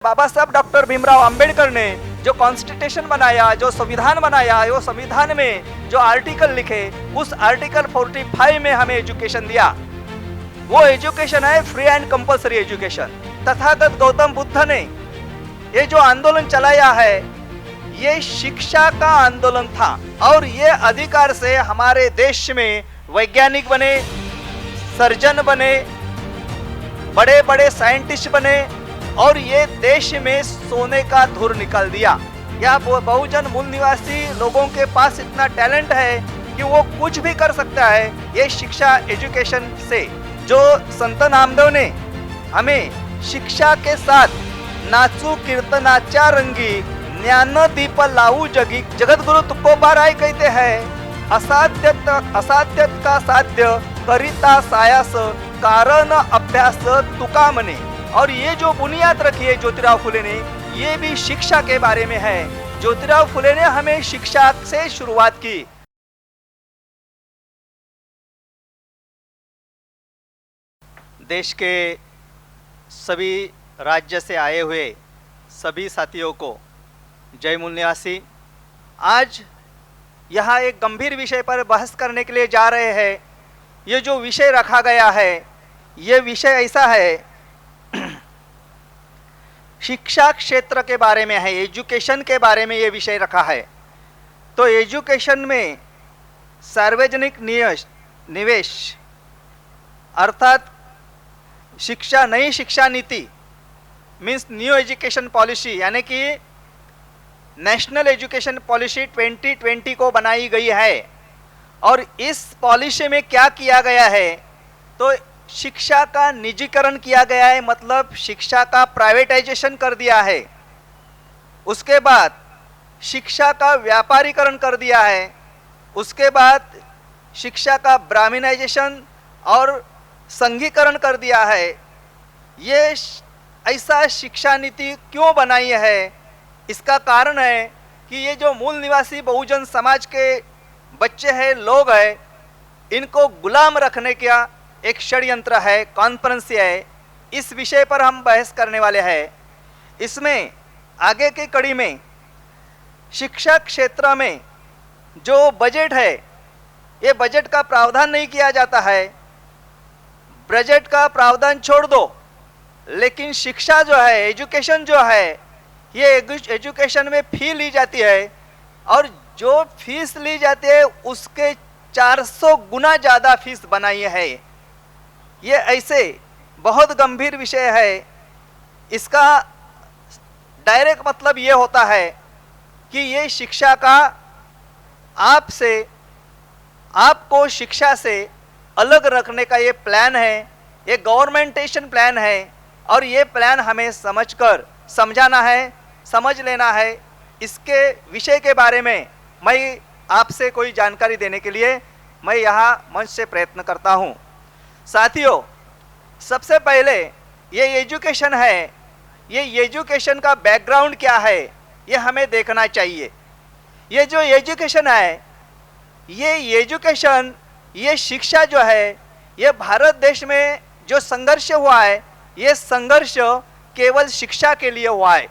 बाबा साहब डॉक्टर भीमराव अंबेडकर ने जो कॉन्स्टिट्यूशन बनाया, जो संविधान बनाया, वो संविधान में जो आर्टिकल लिखे, उस आर्टिकल 45 में हमें एजुकेशन दिया। वो एजुकेशन है free and compulsory education. Tathagata Gautam Buddha ने ये जो आंदोलन चलाया है, ये शिक्षा का आंदोलन था और ये अधिकार से हमारे देश में वैज्ञानिक बने, सर्जन बने, बड़े बड़े साइंटिस्ट बने और ये देश में सोने का धुर निकाल दिया। यहाँ बहुजन मूल निवासी लोगों के पास इतना टैलेंट है कि वो कुछ भी कर सकता है ये शिक्षा एजुकेशन से। जो संत नामदेव ने हमें शिक्षा के साथ नाचू कीर्तनाच्या रंगी ज्ञान दीप लावू जगी, जगत गुरु तुकोबाराय कहते हैं, असाध्य का साध्य करिता सायास कारण अभ्यास तुका मने। और ये जो बुनियाद रखी है ज्योतिराव फुले ने, ये भी शिक्षा के बारे में है। ज्योतिराव फुले ने हमें शिक्षा से शुरुआत की। देश के सभी राज्य से आए हुए सभी साथियों को जय मूल निवासी। आज यहाँ एक गंभीर विषय पर बहस करने के लिए जा रहे हैं। ये जो विषय रखा गया है, ये विषय ऐसा है, शिक्षा क्षेत्र के बारे में है, एजुकेशन के बारे में ये विषय रखा है। तो एजुकेशन में सार्वजनिक निवेश अर्थात शिक्षा, नई शिक्षा नीति मीन्स न्यू एजुकेशन पॉलिसी, यानी कि नेशनल एजुकेशन पॉलिसी 2020 को बनाई गई है। और इस पॉलिसी में क्या किया गया है, तो शिक्षा का निजीकरण किया गया है, मतलब शिक्षा का प्राइवेटाइजेशन कर दिया है। उसके बाद शिक्षा का व्यापारीकरण कर दिया है। उसके बाद शिक्षा का ब्राह्मणाइजेशन और संघीकरण कर दिया है। ये ऐसा शिक्षा नीति क्यों बनाई है, इसका कारण है कि ये जो मूल निवासी बहुजन समाज के बच्चे हैं, लोग हैं, इनको गुलाम रखने का एक षड्यंत्र है, कॉन्फ्रेंस है। इस विषय पर हम बहस करने वाले हैं। इसमें आगे की कड़ी में शिक्षा क्षेत्र में जो बजट है, ये बजट का प्रावधान नहीं किया जाता है। बजट का प्रावधान छोड़ दो, लेकिन शिक्षा जो है, एजुकेशन जो है, ये एजुकेशन में फी ली जाती है और जो फीस ली जाती है उसके 400 गुना ज़्यादा फीस बनाई है। ये ऐसे बहुत गंभीर विषय है। इसका डायरेक्ट मतलब ये होता है कि ये शिक्षा का आपको शिक्षा से अलग रखने का ये प्लान है, ये गवर्नमेंटेशन प्लान है। और ये प्लान हमें समझाना है, समझ लेना है। इसके विषय के बारे में मैं आपसे कोई जानकारी देने के लिए मैं यहाँ मंच से प्रयत्न करता हूँ। साथियों, सबसे पहले ये एजुकेशन है, ये एजुकेशन का बैकग्राउंड क्या है, ये हमें देखना चाहिए। ये जो एजुकेशन है, ये एजुकेशन, ये शिक्षा जो है, ये भारत देश में जो संघर्ष हुआ है, ये संघर्ष केवल शिक्षा के लिए हुआ है।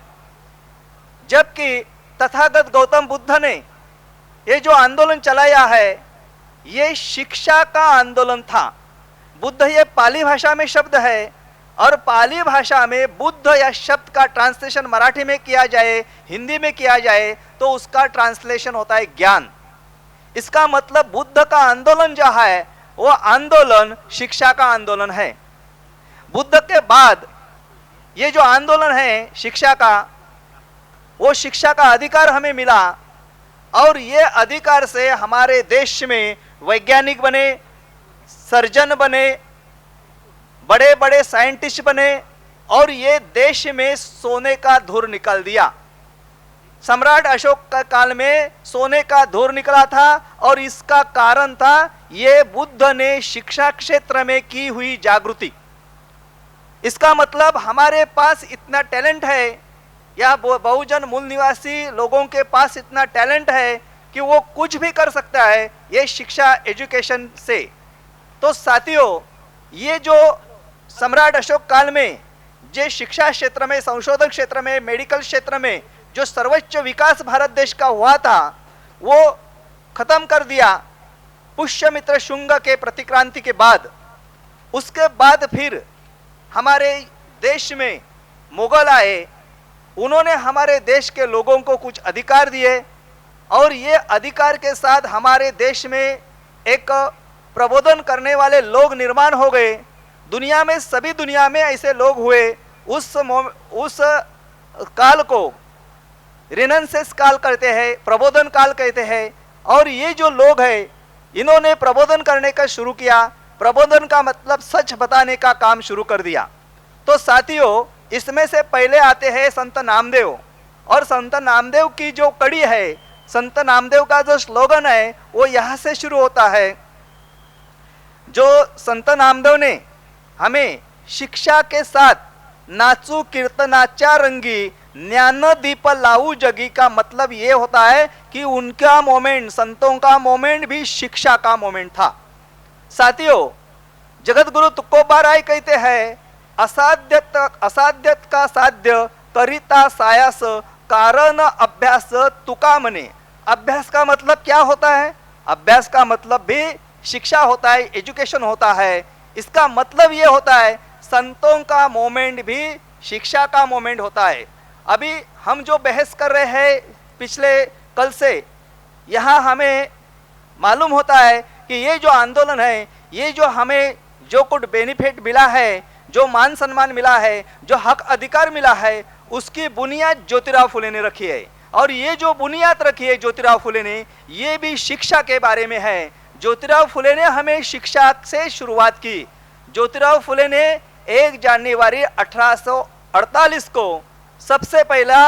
जबकि तथागत गौतम बुद्ध ने ये जो आंदोलन चलाया है, ये शिक्षा का आंदोलन था। बुद्ध ये पाली भाषा में शब्द है और पाली भाषा में बुद्ध या शब्द का ट्रांसलेशन मराठी में किया जाए, हिंदी में किया जाए, तो उसका ट्रांसलेशन होता है ज्ञान। इसका मतलब बुद्ध का आंदोलन जो है, वो आंदोलन शिक्षा का आंदोलन है। बुद्ध के बाद ये जो आंदोलन है शिक्षा का, वो शिक्षा का अधिकार हमें मिला और ये अधिकार से हमारे देश में वैज्ञानिक बने, सर्जन बने, बड़े बड़े साइंटिस्ट बने और ये देश में सोने का धुर निकाल दिया। सम्राट अशोक का काल में सोने का धुर निकला था और इसका कारण था ये बुद्ध ने शिक्षा क्षेत्र में की हुई जागृति। इसका मतलब हमारे पास इतना टैलेंट है, या बहुजन मूल निवासी लोगों के पास इतना टैलेंट है कि वो कुछ भी कर सकता है ये शिक्षा एजुकेशन से। तो साथियों, ये जो सम्राट अशोक काल में जे शिक्षा क्षेत्र में, संशोधन क्षेत्र में, मेडिकल क्षेत्र में जो सर्वोच्च विकास भारत देश का हुआ था वो खत्म कर दिया पुष्यमित्र शुंग के प्रतिक्रांति के बाद। उसके बाद फिर हमारे देश में मुगल आए, उन्होंने हमारे देश के लोगों को कुछ अधिकार दिए और ये अधिकार के साथ हमारे देश में एक प्रबोधन करने वाले लोग निर्माण हो गए। दुनिया में, सभी दुनिया में ऐसे लोग हुए। उस काल को रेनेसांस काल कहते हैं, प्रबोधन काल कहते हैं। और ये जो लोग हैं इन्होंने प्रबोधन करने का शुरू किया। प्रबोधन का मतलब सच बताने का काम शुरू कर दिया। तो साथियों, इसमें से पहले आते हैं संत नामदेव। और संत नामदेव की जो कड़ी है, संत नामदेव का जो स्लोगन है वो यहाँ से शुरू होता है। जो संत नामदेव ने हमें शिक्षा के साथ नाचू कीर्तनाच्या रंगी ज्ञान दीप लाऊ जगी का मतलब ये होता है कि उनका मोमेंट, संतों का मोमेंट भी शिक्षा का मोमेंट था। साथियों, जगत गुरु तुकोबा राय कहते हैं, असाध्य का साध्य करिता सायास कारण अभ्यास तुका मने। अभ्यास का मतलब क्या होता है? अभ्यास का मतलब भी शिक्षा होता है, एजुकेशन होता है। इसका मतलब ये होता है संतों का मोमेंट भी शिक्षा का मोमेंट होता है। अभी हम जो बहस कर रहे हैं पिछले कल से, यहाँ हमें मालूम होता है कि ये जो आंदोलन है, ये जो हमें जो कुछ बेनिफिट मिला है, जो मान सम्मान मिला है, जो हक अधिकार मिला है, उसकी बुनियाद ज्योतिराव फुले ने रखी है। और ये जो बुनियाद रखी है ज्योतिराव फुले ने, ये भी शिक्षा के बारे में है। ज्योतिराव फुले ने हमें शिक्षा से शुरुआत की। ज्योतिराव फुले ने 1 जनवरी 1848 को सबसे पहला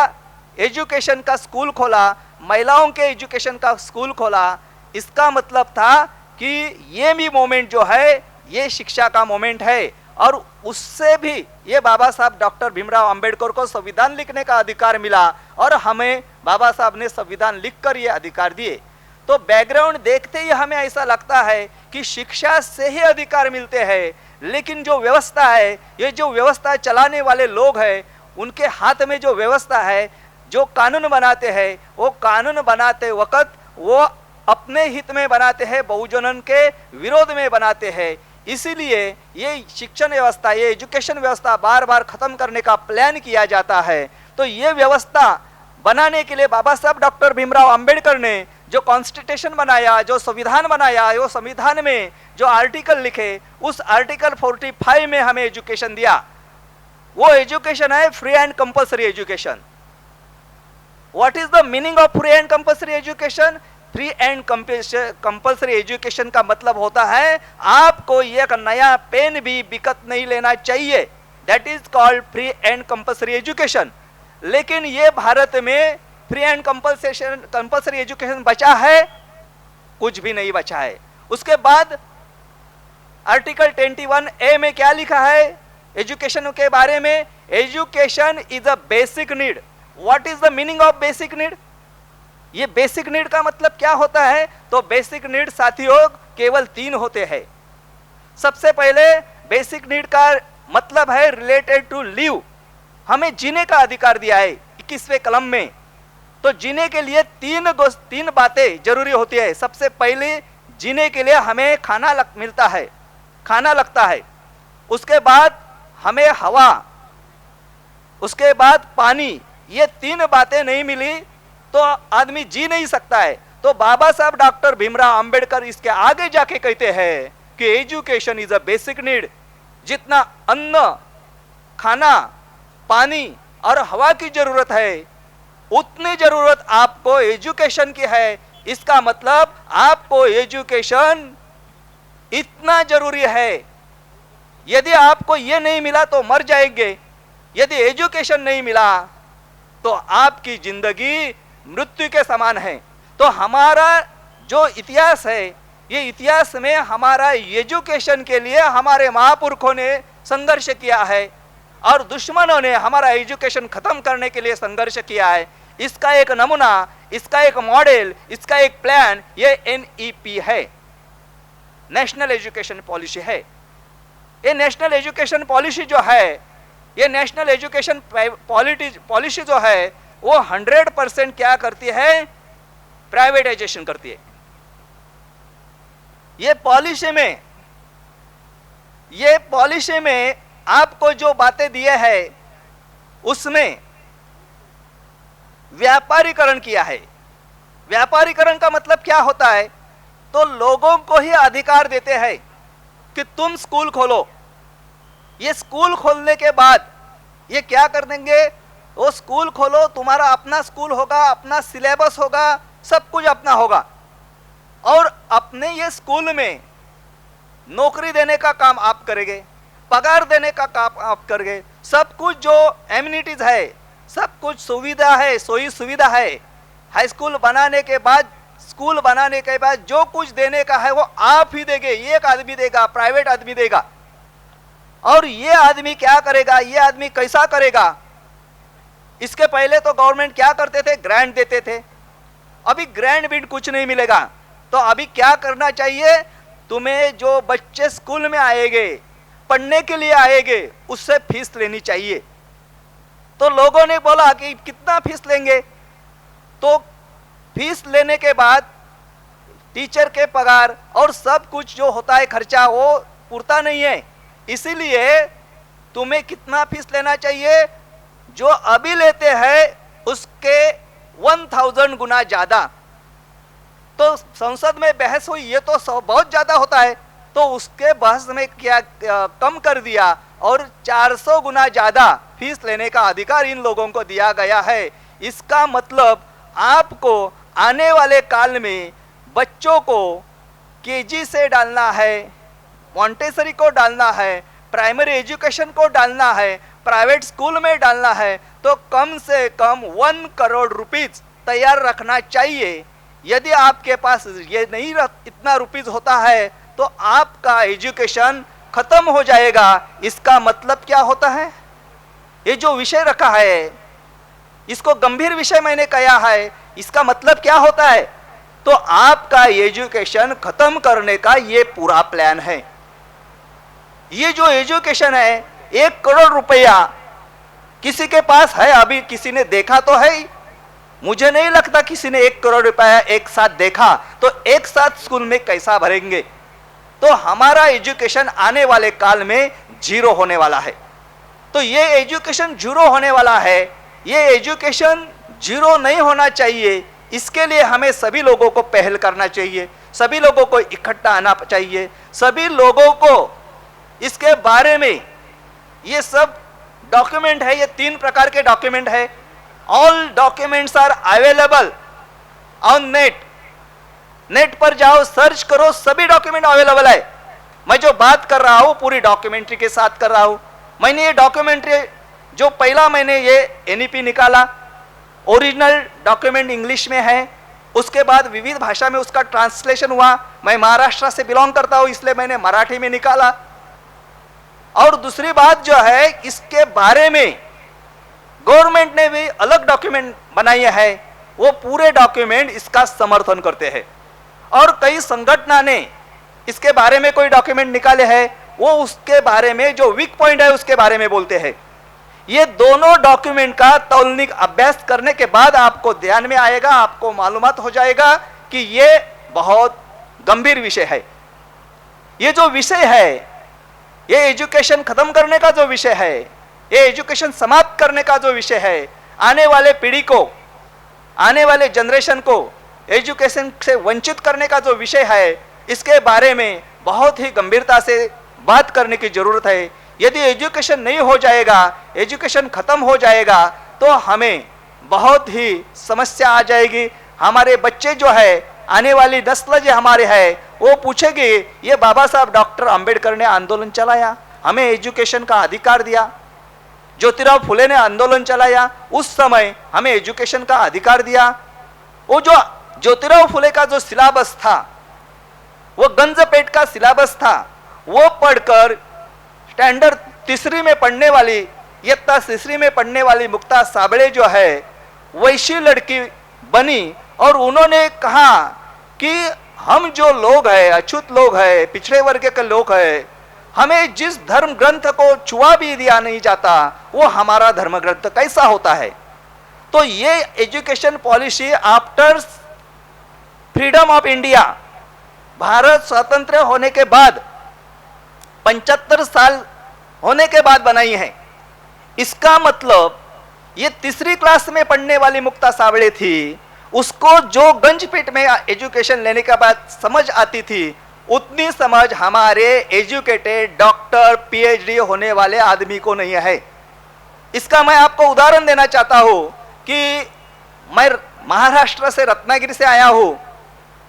एजुकेशन का स्कूल खोला, महिलाओं के एजुकेशन का स्कूल खोला। इसका मतलब था कि ये भी मोमेंट जो है ये शिक्षा का मोमेंट है। और उससे भी ये बाबा साहब डॉक्टर भीमराव अंबेडकर को संविधान लिखने का अधिकार मिला और हमें बाबा साहब ने संविधान लिखकर ये अधिकार दिए। तो बैकग्राउंड देखते ही हमें ऐसा लगता है कि शिक्षा से ही अधिकार मिलते हैं, लेकिन जो व्यवस्था है, ये जो व्यवस्था चलाने वाले लोग हैं, उनके हाथ में जो व्यवस्था है, जो कानून बनाते हैं, वो कानून बनाते वक्त वो अपने हित में बनाते हैं, बहुजनन के विरोध में बनाते हैं। इसीलिए ये शिक्षण व्यवस्था, ये एजुकेशन व्यवस्था बार बार खत्म करने का प्लान किया जाता है। तो ये व्यवस्था बनाने के लिए बाबा साहब डॉक्टर भीमराव अंबेडकर ने जो कॉन्स्टिट्यूशन बनाया, जो संविधान बनाया, वो संविधान में जो आर्टिकल लिखे, उस आर्टिकल 45 में हमें एजुकेशन दिया। वो एजुकेशन है free and compulsory education. What is the meaning of free and compulsory education? Free and compulsory education का मतलब होता है आपको एक नया पेन भी बिकत नहीं लेना चाहिए। That is called free and compulsory education. लेकिन ये भारत में फ्री एंड कंपल्सरी एजुकेशन बचा है? कुछ भी नहीं बचा है। उसके बाद आर्टिकल 21A में क्या लिखा है एजुकेशन के बारे में? Education is a basic need. What is the meaning of basic need? ये बेसिक नीड का मतलब क्या होता है? तो बेसिक नीड साथियों केवल 3 होते हैं। सबसे पहले बेसिक नीड का मतलब है रिलेटेड टू लिव। हमें जीने का अधिकार दिया है 21वें कलम में। तो जीने के लिए 3 बातें जरूरी होती है। सबसे पहले जीने के लिए हमें मिलता है, खाना लगता है। उसके बाद हमें हवा, उसके बाद पानी। ये 3 बातें नहीं मिली तो आदमी जी नहीं सकता है। तो बाबा साहब डॉक्टर भीमराव अंबेडकर इसके आगे जाके कहते हैं कि education is a basic need. जितना अन्न, खाना, पानी और हवा की जरूरत है, उतनी जरूरत आपको एजुकेशन की है। इसका मतलब आपको एजुकेशन इतना जरूरी है। यदि आपको ये नहीं मिला तो मर जाएंगे। यदि एजुकेशन नहीं मिला तो आपकी जिंदगी मृत्यु के समान है। तो हमारा जो इतिहास है, ये इतिहास में हमारा एजुकेशन के लिए हमारे महापुरुषों ने संघर्ष किया है और दुश्मनों ने हमारा एजुकेशन खत्म करने के लिए संघर्ष किया है। इसका एक नमूना, इसका एक मॉडल, इसका एक प्लान ये NEP है, नेशनल एजुकेशन पॉलिसी है। ये नेशनल एजुकेशन पॉलिसी जो है ये नेशनल एजुकेशन पॉलिसी जो है वो 100% क्या करती है, प्राइवेटाइजेशन करती है। ये पॉलिसी में आपको जो बातें दिए हैं उसमें व्यापारीकरण किया है। व्यापारीकरण का मतलब क्या होता है, तो लोगों को ही अधिकार देते हैं कि तुम स्कूल खोलो। ये स्कूल खोलने के बाद ये क्या कर देंगे, वो स्कूल खोलो, तुम्हारा अपना स्कूल होगा, अपना सिलेबस होगा, सब कुछ अपना होगा, और अपने ये स्कूल में नौकरी देने का काम आप करेंगे, पगार देने का काम आप करेंगे, सब कुछ जो एमिनिटीज है, सब कुछ सुविधा है, सोई सुविधा है। हाई स्कूल बनाने के बाद, स्कूल बनाने के बाद जो कुछ देने का है वो आप ही देंगे, एक आदमी देगा, प्राइवेट आदमी देगा। और ये आदमी क्या करेगा, ये आदमी कैसा करेगा, इसके पहले तो गवर्नमेंट क्या करते थे, ग्रांट देते थे। अभी ग्रांट भी कुछ नहीं मिलेगा, तो अभी क्या करना चाहिए, तुम्हें जो बच्चे स्कूल में आएंगे, पढ़ने के लिए आएंगे, उससे फीस लेनी चाहिए। तो लोगों ने बोला कि कितना फीस लेंगे, तो फीस लेने के बाद टीचर के पगार और सब कुछ जो होता है खर्चा वो पूरता नहीं है, इसीलिए तुम्हें कितना फीस लेना चाहिए, जो अभी लेते हैं उसके 1000 गुना ज्यादा। तो संसद में बहस हुई, ये तो बहुत ज्यादा होता है, तो उसके बहस में क्या कम कर दिया और 400 गुना ज्यादा फीस लेने का अधिकार इन लोगों को दिया गया है। इसका मतलब आपको आने वाले काल में बच्चों को केजी से डालना है, मॉन्टेसरी को डालना है, प्राइमरी एजुकेशन को डालना है, प्राइवेट स्कूल में डालना है, तो कम से कम 1 करोड़ रुपीज तैयार रखना चाहिए। यदि आपके पास ये नहीं इतना रुपीज होता है तो आपका एजुकेशन खत्म हो जाएगा। इसका मतलब क्या होता है, ये जो विषय रखा है इसको गंभीर विषय मैंने कहा है, इसका मतलब क्या होता है, तो आपका एजुकेशन खत्म करने का ये पूरा प्लान है। ये जो एजुकेशन है 1 करोड़ रुपया किसी के पास है, अभी किसी ने देखा तो है ही, मुझे नहीं लगता किसी ने 1 करोड़ रुपया एक साथ देखा, तो एक साथ स्कूल में कैसा भरेंगे। तो हमारा एजुकेशन आने वाले काल में जीरो होने वाला है। तो ये एजुकेशन जीरो होने वाला है, ये एजुकेशन जीरो नहीं होना चाहिए। इसके लिए हमें सभी लोगों को पहल करना चाहिए, सभी लोगों को इकट्ठा आना चाहिए, सभी लोगों को इसके बारे में, ये सब डॉक्यूमेंट है, ये 3 प्रकार के डॉक्यूमेंट है। All documents are available on net. Net पर जाओ, सर्च करो, सभी डॉक्यूमेंट अवेलेबल है। मैं जो बात कर रहा हूं पूरी डॉक्यूमेंट्री के साथ कर रहा हूं। मैंने ये डॉक्यूमेंट्री जो पहला मैंने ये एनईपी निकाला, ओरिजिनल डॉक्यूमेंट इंग्लिश में है, उसके बाद विविध भाषा में उसका ट्रांसलेशन हुआ। मैं महाराष्ट्र से बिलोंग करता हूं इसलिए मैंने मराठी में निकाला। और दूसरी बात जो है, इसके बारे में गवर्नमेंट ने भी अलग डॉक्यूमेंट बनाए हैं, वो पूरे डॉक्यूमेंट इसका समर्थन करते हैं। और कई संगठन ने इसके बारे में कोई डॉक्यूमेंट निकाले हैं, वो उसके बारे में जो वीक पॉइंट है उसके बारे में बोलते हैं। ये दोनों डॉक्यूमेंट का तौलनिक अभ्यास करने के बाद आपको ध्यान में आएगा, आपको मालूमात हो जाएगा कि ये बहुत गंभीर विषय है। ये जो विषय है, ये एजुकेशन खत्म करने का जो विषय है, ये एजुकेशन समाप्त करने का जो विषय है, आने वाले पीढ़ी को, आने वाले जनरेशन को एजुकेशन से वंचित करने का जो विषय है, इसके बारे में बहुत ही गंभीरता से बात करने की जरूरत है। यदि एजुकेशन नहीं हो जाएगा, एजुकेशन खत्म हो जाएगा, तो हमें बहुत ही समस्या आ जाएगी। हमारे बच्चे जो है, आने वाली नस्ल जो हमारे है, वो पूछेगी ये बाबा साहब डॉक्टर अंबेडकर ने आंदोलन चलाया, हमें एजुकेशन का अधिकार दिया, ज्योतिराव फुले ने आंदोलन चलाया, उस समय हमें एजुकेशन का अधिकार दिया। वो जो ज्योतिराव फुले का जो सिलेबस था, वो गंजपेट का सिलेबस था, वो पढ़कर स्टैंडर्ड 3री में पढ़ने वाली, इयत्ता 3री में पढ़ने वाली मुक्ता साबळे जो है, वैसी लड़की बनी और उन्होंने कहा कि हम जो लोग हैं, अछूत लोग हैं, पिछड़े वर्ग के लोग हैं, हमें जिस धर्म ग्रंथ को छुआ भी दिया नहीं जाता वो हमारा धर्म ग्रंथ कैसा होता है। तो ये education policy after freedom of India, Bharat स्वतंत्र होने के बाद 75 साल होने के बाद बनाई है। इसका मतलब ये तीसरी क्लास में पढ़ने वाली मुक्ता सावड़े थी, उसको जो गंजपीठ में एजुकेशन लेने के बाद समझ आती थी उतनी समझ हमारे एजुकेटेड डॉक्टर पीएचडी होने वाले आदमी को नहीं है। इसका मैं आपको उदाहरण देना चाहता हूं कि मैं महाराष्ट्र से रत्नागिरी से आया हूं।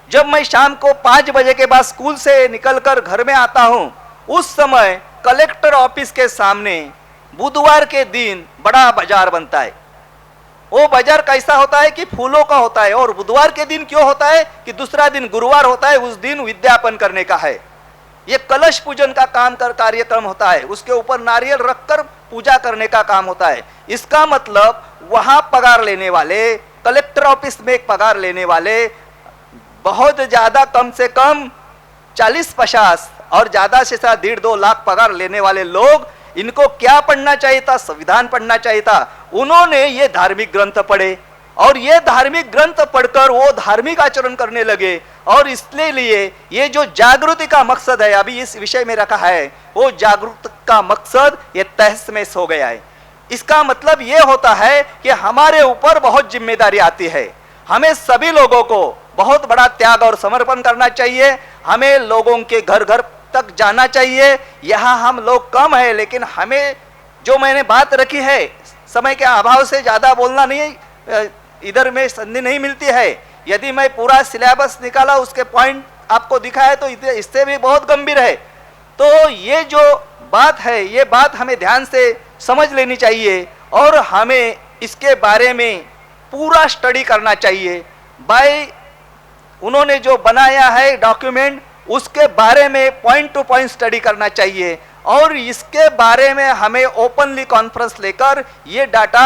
जब मैं शाम को 5 बजे के बाद स्कूल से निकलकर घर में आता हूं, उस समय कलेक्टर ऑफिस के सामने बुधवार के दिन बड़ा बाजार बनता है। वो बाजार कैसा होता है कि फूलों का होता है। और बुधवार के दिन क्यों होता है कि दूसरा दिन गुरुवार होता है, उस दिन विद्यापन करने का है। ये कलश पूजन का कार्यक्रम होता है, उसके ऊपर नारियल रखकर पूजा करने का काम होता है। इसका मतलब वहां पगार लेने वाले, कलेक्टर ऑफिस में एक पगार लेने वाले बहुत ज्यादा, कम से कम 40-50 और ज्यादा से ज्यादा 1.5-2 लाख पगार लेने वाले लोग, इनको क्या पढ़ना चाहिए था? संविधान पढ़ना चाहिए था। उन्होंने ये धार्मिक ग्रंथ पढ़े और ये धार्मिक ग्रंथ पढ़कर वो धार्मिक आचरण करने लगे। और इसलिए ये जो जागृति का मकसद है अभी इस विषय में रखा है, वो जागृति का मकसद ये तहस महस हो गया है। इसका मतलब ये होता है कि हमारे ऊपर बहुत जिम्मेदारी आती है। हमें सभी लोगों को बहुत बड़ा त्याग और समर्पण करना चाहिए। हमें लोगों के घर घर तक जाना चाहिए। यहाँ हम लोग कम है, लेकिन हमें जो मैंने बात रखी है, समय के अभाव से ज्यादा बोलना नहीं, इधर में संधि नहीं मिलती है। यदि मैं पूरा सिलेबस निकाला, उसके पॉइंट आपको दिखाया, तो इससे भी बहुत गंभीर है। तो ये जो बात है, ये बात हमें ध्यान से समझ लेनी चाहिए और हमें इसके बारे में पूरा स्टडी करना चाहिए। उन्होंने जो बनाया है डॉक्यूमेंट, उसके बारे में पॉइंट टू पॉइंट स्टडी करना चाहिए और इसके बारे में हमें ओपनली कॉन्फ्रेंस लेकर ये डाटा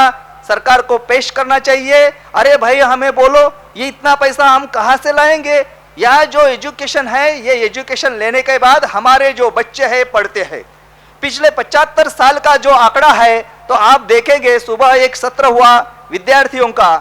सरकार को पेश करना चाहिए। अरे भाई, हमें बोलो ये इतना पैसा हम कहाँ से लाएंगे? यहाँ जो एजुकेशन है, ये एजुकेशन लेने के बाद हमारे जो बच्चे हैं पढ़ते हैं। पिछले 75 साल का जो आंकड़ा है, तो आप देखेंगे सुबह एक सत्र हुआ विद्यार्थियों का,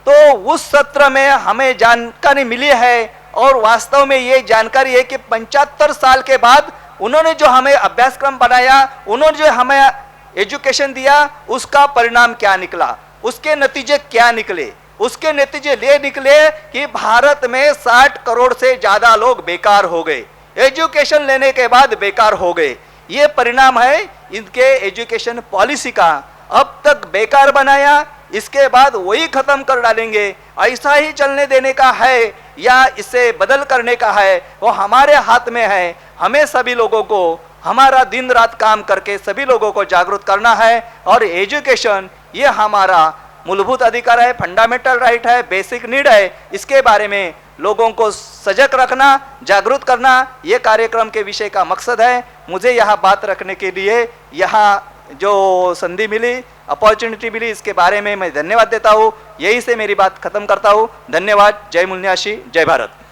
तो उस सत्र में हमें जानकारी मिली है और वास्तव में ये जानकारी है कि 75 साल के बाद उन्होंने जो हमें अभ्यासक्रम बनाया, उन्होंने जो हमें एजुकेशन दिया, उसका परिणाम क्या निकला, उसके नतीजे क्या निकले? उसके नतीजे ये निकले कि भारत में 60 करोड़ से ज्यादा लोग बेकार हो गए, एजुकेशन लेने के बाद बेकार हो गए। ये परिणाम है इनके एजुकेशन पॉलिसी का। अब तक बेकार बनाया, इसके बाद वही खत्म कर डालेंगे। ऐसा ही चलने देने का है या इसे बदल करने का है, वो हमारे हाथ में है। हमें सभी लोगों को हमारा दिन रात काम करके सभी लोगों को जागरूक करना है। और एजुकेशन ये हमारा मूलभूत अधिकार है, फंडामेंटल राइट है, बेसिक नीड है। इसके बारे में लोगों को सजग रखना, जागरूक करना, ये कार्यक्रम के विषय का मकसद है। मुझे यहाँ बात रखने के लिए यहाँ जो संधि मिली, अपॉर्चुनिटी मिली, इसके बारे में मैं धन्यवाद देता हूँ। यही से मेरी बात खत्म करता हूँ। धन्यवाद। जय मुन्याशी, जय भारत।